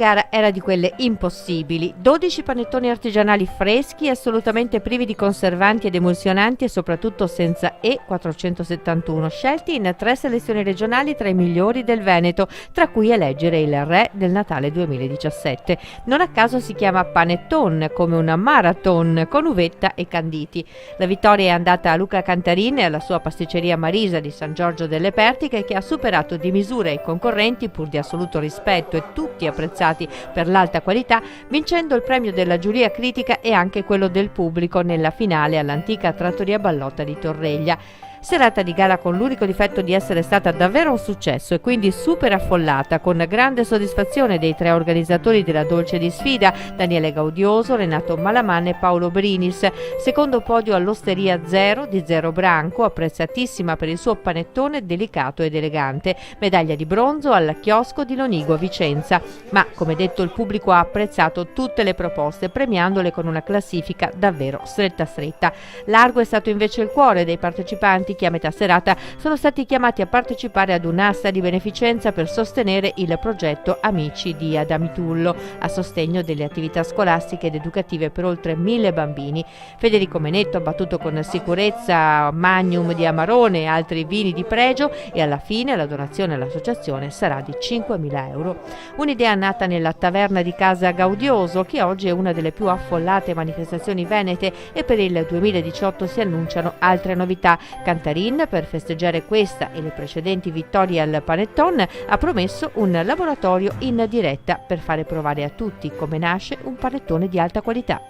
gara era di quelle impossibili. 12 panettoni artigianali freschi, assolutamente privi di conservanti ed emulsionanti e soprattutto senza E471, scelti in 3 selezioni regionali tra i migliori del Veneto, tra cui eleggere il re del Natale 2017. Non a caso si chiama Panetton, come una marathon con uvetta e canditi. La vittoria è andata a Luca Cantarin e alla sua pasticceria Marisa di San Giorgio delle Pertiche, che ha superato di misura i concorrenti pur di assoluto rispetto e tutti apprezzati per l'alta qualità, vincendo il premio della giuria critica e anche quello del pubblico nella finale all'antica Trattoria Ballotta di Torreglia. Serata di gara con l'unico difetto di essere stata davvero un successo e quindi super affollata, con grande soddisfazione dei 3 organizzatori della dolce di sfida, Daniele Gaudioso, Renato Malaman e Paolo Brinis. Secondo podio all'Osteria Zero di Zero Branco, apprezzatissima per il suo panettone delicato ed elegante. Medaglia di bronzo al chiosco di Lonigo a Vicenza. Ma, come detto, il pubblico ha apprezzato tutte le proposte, premiandole con una classifica davvero stretta. Largo è stato invece il cuore dei partecipanti, che a metà serata sono stati chiamati a partecipare ad un'asta di beneficenza per sostenere il progetto Amici di Adamitullo, a sostegno delle attività scolastiche ed educative per oltre 1000 bambini. Federico Menetto ha battuto con sicurezza Magnum di Amarone e altri vini di pregio, e alla fine la donazione all'associazione sarà di 5.000 euro. Un'idea nata nella taverna di Casa Gaudioso, che oggi è una delle più affollate manifestazioni venete, e per il 2018 si annunciano altre novità. Cantarin, per festeggiare questa e le precedenti vittorie al Panetton, ha promesso un laboratorio in diretta per fare provare a tutti come nasce un panettone di alta qualità.